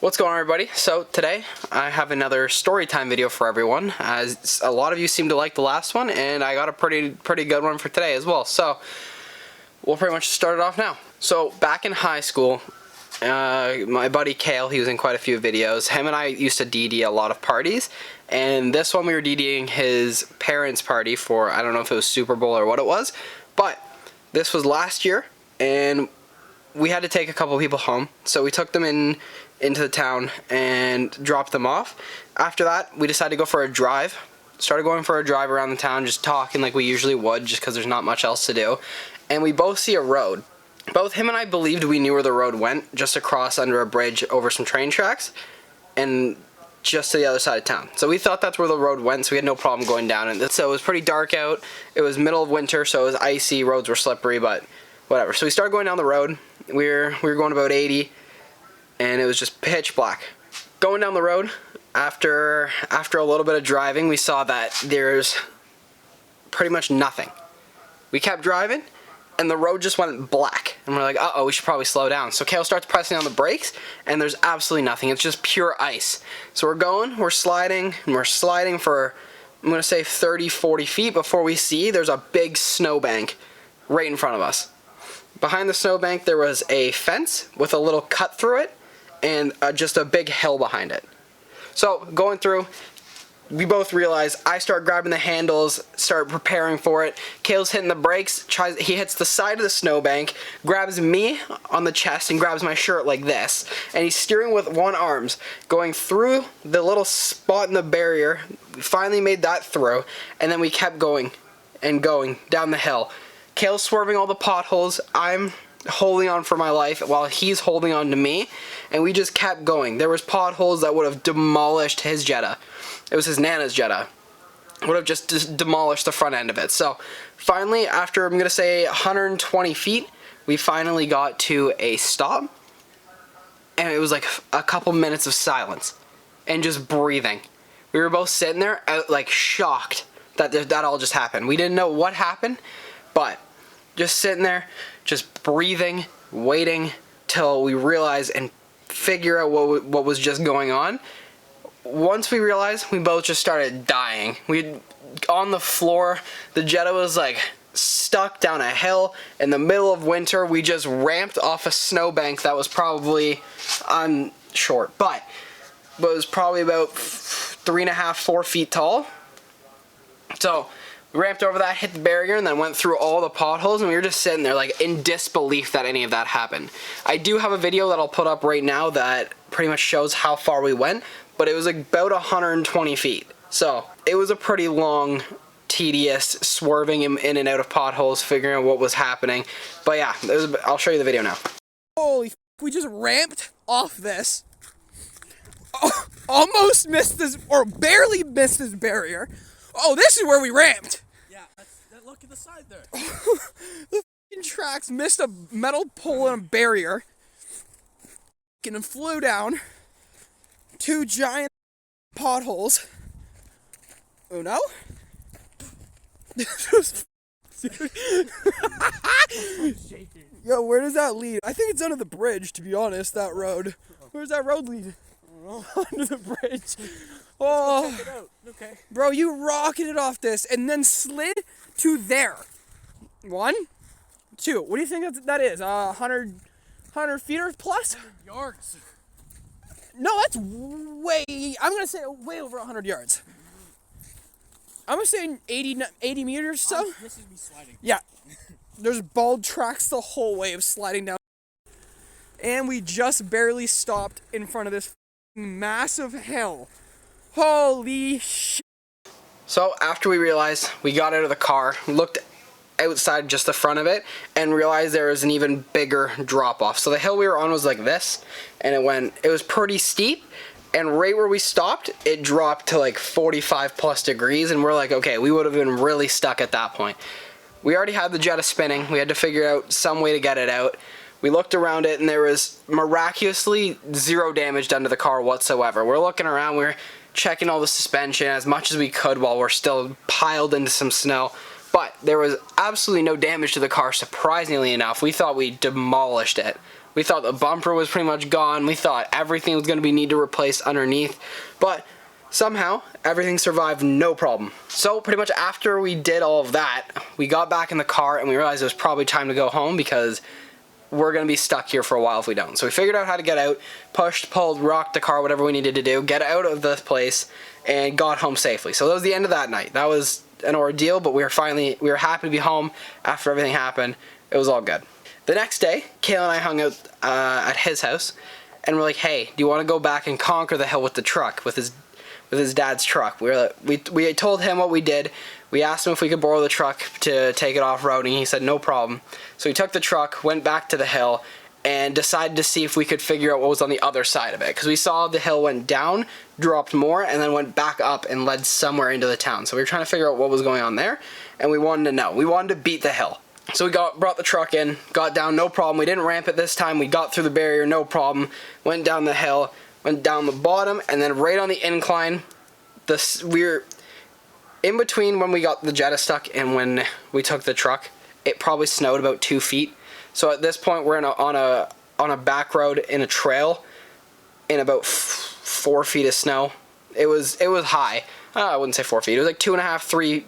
What's going on, everybody? So today I have another story time video for everyone, as a lot of you seem to like the last one, and I got a pretty good one for today as well. So we'll pretty much start it off now. So back in high school, my buddy Kale, he was in quite a few videos. Him and I used to DD a lot of parties, and this one we were DDing his parents' party for, I don't know if it was Super Bowl or what it was, but this was last year, and we had to take a couple people home, so we took them into the town and dropped them off. After that, we decided to go for a drive. Started going for a drive around the town, just talking like we usually would, just because there's not much else to do. And we both see a road. Both him and I believed we knew where the road went, just across under a bridge over some train tracks, and just to the other side of town. So we thought that's where the road went, so we had no problem going down it. So it was pretty dark out. It was middle of winter, so it was icy. Roads were slippery, but whatever. So we started going down the road. We were going about 80, and it was just pitch black. Going down the road, after a little bit of driving, we saw that there's pretty much nothing. We kept driving, and the road just went black. And we're like, uh-oh, we should probably slow down. So Kale starts pressing on the brakes, and there's absolutely nothing. It's just pure ice. So we're sliding, and we're sliding for, I'm going to say 30, 40 feet before we see there's a big snowbank right in front of us. Behind the snowbank, there was a fence with a little cut through it, and just a big hill behind it. So going through, we both realize, I start grabbing the handles, start preparing for it. Kale's hitting the brakes, he hits the side of the snowbank, grabs me on the chest and grabs my shirt like this, and he's steering with one arm, going through the little spot in the barrier. We finally made that through, and then we kept going and going down the hill. Kale's swerving all the potholes. I'm holding on for my life while he's holding on to me, and we just kept going. There was potholes that would have demolished his Jetta. It was his Nana's Jetta. Would have just demolished the front end of it. So finally, after I'm gonna say 120 feet, we finally got to a stop, and it was like a couple minutes of silence and just breathing. We were both sitting there like shocked that all just happened. We didn't know what happened, but just sitting there, just breathing, waiting till we realize and figure out what was just going on. Once we realized, we both just started dying. On the floor, the Jetta was like stuck down a hill in the middle of winter. We just ramped off a snowbank that was probably, I'm short, but it was probably about 3.5, 4 feet tall. So we ramped over that, hit the barrier, and then went through all the potholes, and we were just sitting there like in disbelief that any of that happened. I do have a video that I'll put up right now that pretty much shows how far we went, but it was about 120 feet. So it was a pretty long, tedious swerving in and out of potholes, figuring out what was happening. But yeah, I'll show you the video now. Holy f***, we just ramped off this. Almost missed this, or barely missed this barrier. Oh, this is where we ramped. Yeah, look at the side there. The f***ing tracks missed a metal pole and a barrier. And flew down 2 giant potholes. Uno? Yo, where does that lead? I think it's under the bridge, to be honest, that road. Where does that road lead? Under the bridge. Oh, check it out. Okay. Bro, you rocketed off this and then slid to there. 1, 2. What do you think that is? 100 feet or plus? 100 yards. No, that's way. I'm gonna say way over 100 yards. I'm gonna say 80 meters or so. This is me sliding. Yeah. There's bald tracks the whole way of sliding down. And we just barely stopped in front of this massive hill. Holy shit. So after we realized, we got out of the car, looked outside just the front of it, and realized there was an even bigger drop off. So the hill we were on was like this, and it was pretty steep, and right where we stopped, it dropped to like 45 plus degrees, and we're like, okay, we would have been really stuck at that point. We already had the Jetta spinning. We had to figure out some way to get it out. We looked around it, and there was miraculously 0 damage done to the car whatsoever. We're looking around, we're checking all the suspension as much as we could while we're still piled into some snow. But there was absolutely no damage to the car, surprisingly enough. We thought we demolished it. We thought the bumper was pretty much gone. We thought everything was going to be need to replace underneath. But somehow, everything survived no problem. So pretty much after we did all of that, we got back in the car and we realized it was probably time to go home because we're going to be stuck here for a while if we don't. So we figured out how to get out, pushed, pulled, rocked the car, whatever we needed to do, get out of this place, and got home safely. So that was the end of that night. That was an ordeal, but we were happy to be home after everything happened. It was all good. The next day, Kayla and I hung out at his house, and we're like, hey, do you want to go back and conquer the hill with the truck, with his dad's truck? We told him what we did. We asked him if we could borrow the truck to take it off-roading. He said no problem. So we took the truck, went back to the hill, and decided to see if we could figure out what was on the other side of it. Because we saw the hill went down, dropped more, and then went back up and led somewhere into the town. So we were trying to figure out what was going on there, and we wanted to know. We wanted to beat the hill. So we brought the truck in, got down, no problem. We didn't ramp it this time. We got through the barrier, no problem. Went down the hill, went down the bottom, and then right on the incline, we were in between when we got the Jetta stuck and when we took the truck. It probably snowed about 2 feet. So at this point, we're on a back road in a trail in about 4 feet of snow. It was high. I wouldn't say 4 feet. It was like 2.5,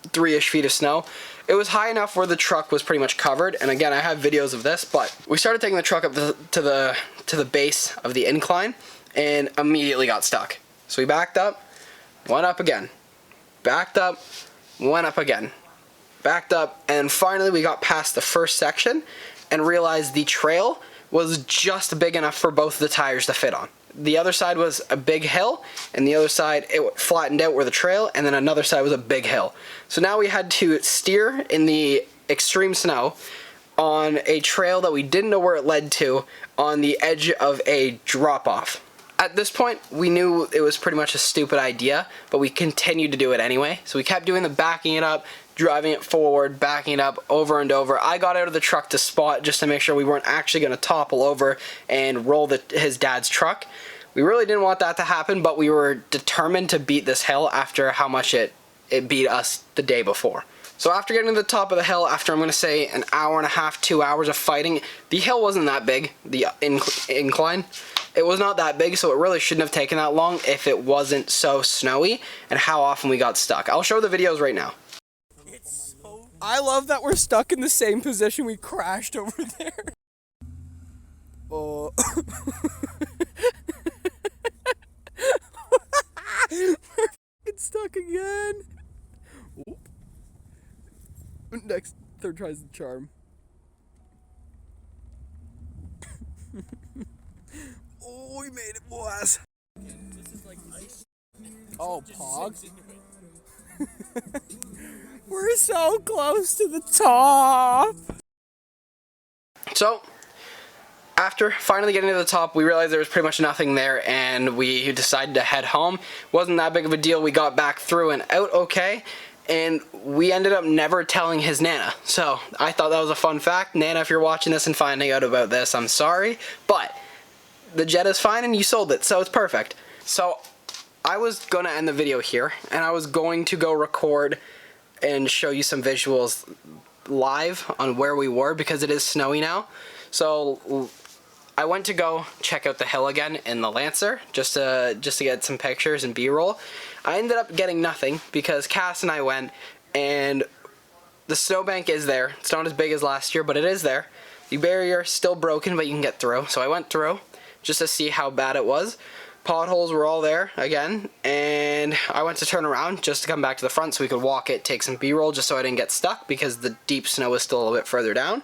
3-ish feet of snow. It was high enough where the truck was pretty much covered, and again, I have videos of this, but we started taking the truck up to the base of the incline and immediately got stuck. So we backed up, went up again, backed up, went up again, backed up, and finally we got past the first section and realized the trail was just big enough for both of the tires to fit on. The other side was a big hill, and the other side it flattened out where the trail, and then another side was a big hill. So now we had to steer in the extreme snow on a trail that we didn't know where it led to on the edge of a drop-off. At this point, we knew it was pretty much a stupid idea, but we continued to do it anyway. So we kept doing the backing it up, driving it forward, backing it up over and over. I got out of the truck to spot just to make sure we weren't actually going to topple over and roll his dad's truck. We really didn't want that to happen, but we were determined to beat this hill after how much it beat us the day before. So after getting to the top of the hill, after I'm going to say an hour and a half, 2 hours of fighting, the hill wasn't that big, the incline. It was not that big, so it really shouldn't have taken that long if it wasn't so snowy and how often we got stuck. I'll show the videos right now. I love that we're stuck in the same position we crashed over there. Oh. We're fucking stuck again. Oop. Next, third tries the charm. Oh, we made it, boys. This is like ice. Oh, Pog. We're so close to the top. So after finally getting to the top, we realized there was pretty much nothing there, and we decided to head home. Wasn't that big of a deal. We got back through and out okay, and we ended up never telling his Nana. So I thought that was a fun fact. Nana, if you're watching this and finding out about this, I'm sorry, but the Jetta's fine and you sold it, so it's perfect. So I was going to end the video here, and I was going to go record and show you some visuals live on where we were because it is snowy now. So I went to go check out the hill again in the Lancer just to get some pictures and B-roll. I ended up getting nothing because Cass and I went, and the snowbank is there. It's not as big as last year, but it is there. The barrier still broken, but you can get through. So I went through just to see how bad it was. Potholes were all there again, and I went to turn around just to come back to the front so we could walk it, take some B-roll just so I didn't get stuck because the deep snow was still a little bit further down.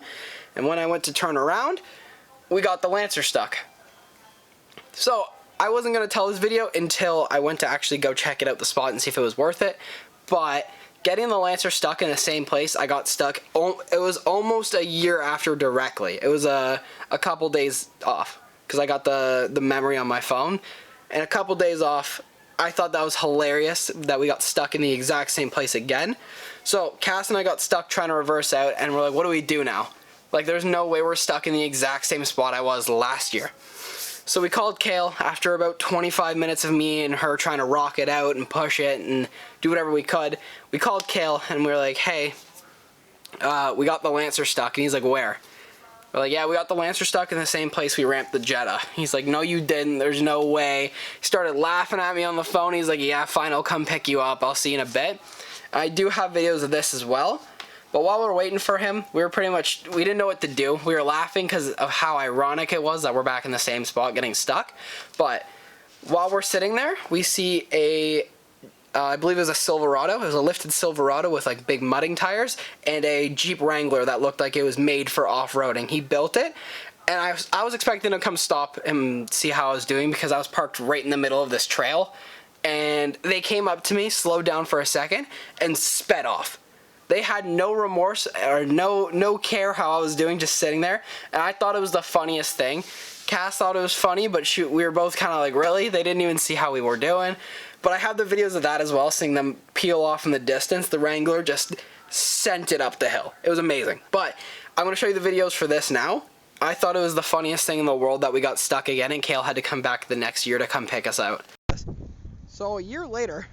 And when I went to turn around, we got the Lancer stuck. So I wasn't going to tell this video until I went to actually go check it out the spot and see if it was worth it, but getting the Lancer stuck in the same place I got stuck, it was almost a year after directly. It was a couple days off because I got the memory on my phone. And a couple days off, I thought that was hilarious that we got stuck in the exact same place again. So Cass and I got stuck trying to reverse out, and we're like, what do we do now? Like, there's no way we're stuck in the exact same spot I was last year. So we called Kale after about 25 minutes of me and her trying to rock it out and push it and do whatever we could. We called Kale and we were like, hey, we got the Lancer stuck. And he's like, where? We're like, yeah, we got the Lancer stuck in the same place we ramped the Jetta. He's like, no, you didn't. There's no way. He started laughing at me on the phone. He's like, yeah, fine, I'll come pick you up. I'll see you in a bit. I do have videos of this as well. But while we're waiting for him, we didn't know what to do. We were laughing because of how ironic it was that we're back in the same spot getting stuck. But while we're sitting there, we see I believe it was a Silverado. It was a lifted Silverado with like big mudding tires and a Jeep Wrangler that looked like it was made for off-roading. He built it, and I was expecting to come stop and see how I was doing because I was parked right in the middle of this trail. And they came up to me, slowed down for a second, and sped off. They had no remorse or no care how I was doing, just sitting there. And I thought it was the funniest thing. Cass thought it was funny, but shoot, we were both kind of like, really? They didn't even see how we were doing. But I have the videos of that as well, seeing them peel off in the distance. The Wrangler just sent it up the hill. It was amazing. But I'm going to show you the videos for this now. I thought it was the funniest thing in the world that we got stuck again, and Kale had to come back the next year to come pick us out. So a year later,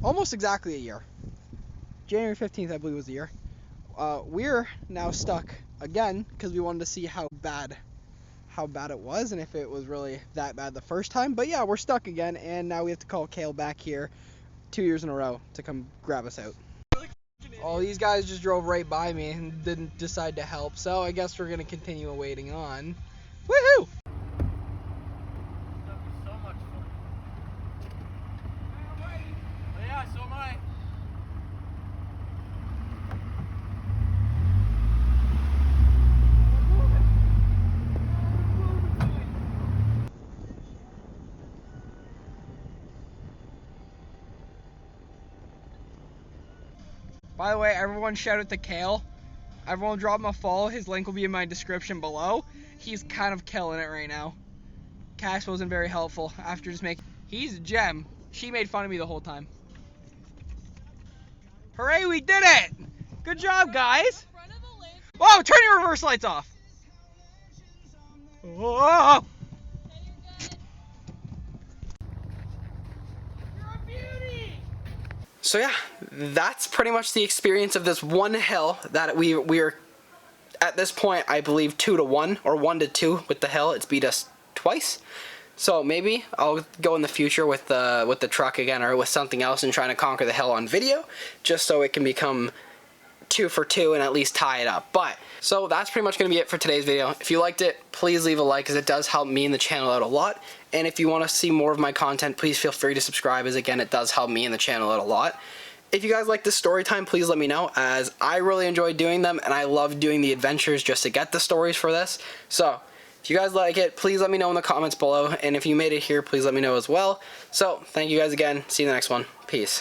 almost exactly a year, January 15th I believe was the year, we're now stuck again because we wanted to see how bad it was and if it was really that bad the first time. But yeah, we're stuck again, and now we have to call Kale back here 2 years in a row to come grab us out. Oh, these guys just drove right by me and didn't decide to help, so I guess we're gonna continue waiting on. Woohoo! So much fun. Oh, yeah, so am I. By the way, everyone shout out to Kale. Everyone drop him a follow. His link will be in my description below. He's kind of killing it right now. Cash wasn't very helpful after just making... He's a gem. She made fun of me the whole time. Hooray, we did it! Good job, guys! Whoa, turn your reverse lights off! Whoa! So yeah, that's pretty much the experience of this one hill that we are at this point, I believe 2-1 or 1-2 with the hill. It's beat us twice. So maybe I'll go in the future with the truck again or with something else and trying to conquer the hill on video, just so it can become 2 for 2 and at least tie it up. But so that's pretty much going to be it for today's video. If you liked it, please leave a like, because it does help me and the channel out a lot. And if you want to see more of my content, please feel free to subscribe, as again, it does help me and the channel out a lot. If you guys like this story time, please let me know, as I really enjoy doing them and I love doing the adventures just to get the stories for this. So if you guys like it, please let me know in the comments below, and if you made it here, please let me know as well. So thank you guys again. See you in the next one. Peace.